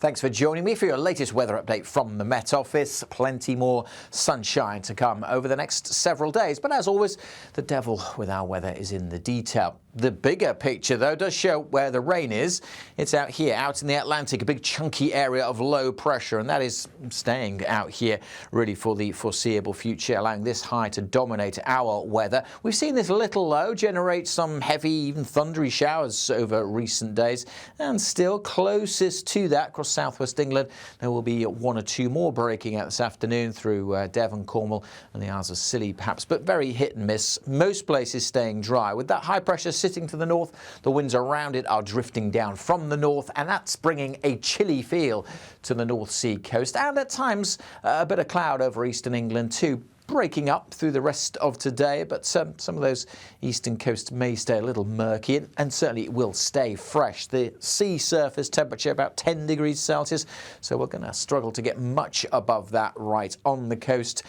Thanks for joining me for your latest weather update from the Met Office. Plenty more sunshine to come over the next several days. But as always, the devil with our weather is in the detail. The bigger picture, though, does show where the rain is. It's out here, out in the Atlantic, a big chunky area of low pressure, and that is staying out here really for the foreseeable future, allowing this high to dominate our weather. We've seen this little low generate some heavy, even thundery showers over recent days, and still closest to that across southwest England. There will be one or two more breaking out this afternoon through Devon, Cornwall and the Isles of Scilly perhaps, but very hit and miss. Most places staying dry. With that high pressure sitting to the north, the winds around it are drifting down from the north, and that's bringing a chilly feel to the North Sea coast, and at times a bit of cloud over eastern England too, breaking up through the rest of today, but some of those eastern coasts may stay a little murky, and certainly it will stay fresh. The sea surface temperature about 10 degrees Celsius, so we're going to struggle to get much above that right on the coast.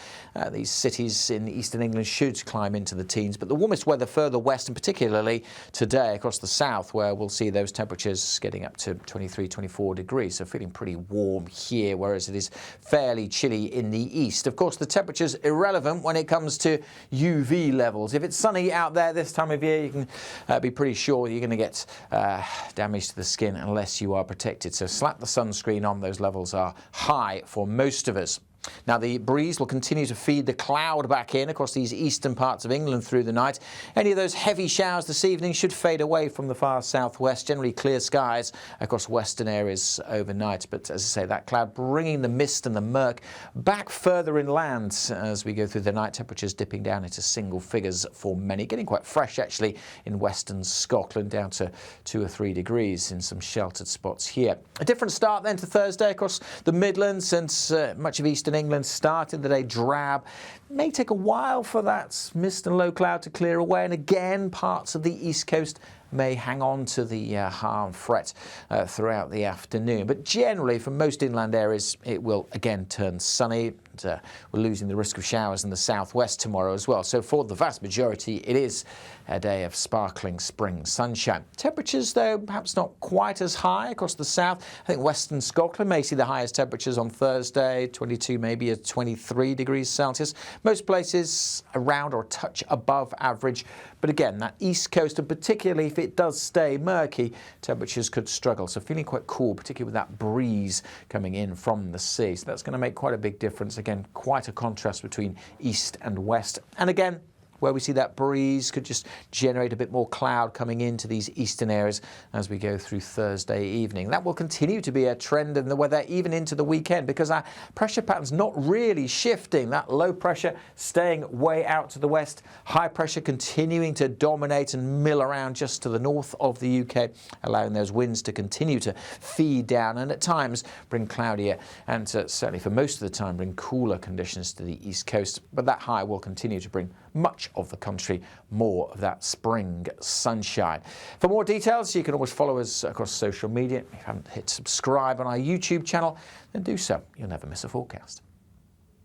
These cities in eastern England should climb into the teens, but the warmest weather further west, and particularly today across the south, where we'll see those temperatures getting up to 23, 24 degrees, so feeling pretty warm here, whereas it is fairly chilly in the east. Of course, the temperature's irrelevant when it comes to UV levels. If it's sunny out there this time of year, you can be pretty sure you're going to get damage to the skin unless you are protected. So slap the sunscreen on. Those levels are high for most of us. Now, the breeze will continue to feed the cloud back in across these eastern parts of England through the night. Any of those heavy showers this evening should fade away from the far southwest. Generally clear skies across western areas overnight. But as I say, that cloud bringing the mist and the murk back further inland as we go through the night. Temperatures dipping down into single figures for many. Getting quite fresh, actually, in western Scotland, down to 2 or 3 degrees in some sheltered spots here. A different start then to Thursday across the Midlands and much of eastern England. Started the day drab. May take a while for that mist and low cloud to clear away, and again parts of the east coast may hang on to the harm fret throughout the afternoon. But generally, for most inland areas, it will again turn sunny. And, we're losing the risk of showers in the southwest tomorrow as well. So for the vast majority, it is a day of sparkling spring sunshine. Temperatures, though, perhaps not quite as high across the south. I think western Scotland may see the highest temperatures on Thursday, 22, maybe a 23 degrees Celsius. Most places around or a touch above average. But again, that east coast, and particularly if it does stay murky, temperatures could struggle. So feeling quite cool, particularly with that breeze coming in from the sea. So that's going to make quite a big difference. Again, quite a contrast between east and west. And again, where we see that breeze could just generate a bit more cloud coming into these eastern areas as we go through Thursday evening. That will continue to be a trend in the weather even into the weekend, because our pressure pattern's not really shifting. That low pressure staying way out to the west, high pressure continuing to dominate and mill around just to the north of the UK, allowing those winds to continue to feed down and at times bring cloudier and certainly for most of the time bring cooler conditions to the east coast. But that high will continue to bring much of the country more of that spring sunshine. For more details, you can always follow us across social media. If you haven't hit subscribe on our YouTube channel, then do so. You'll never miss a forecast.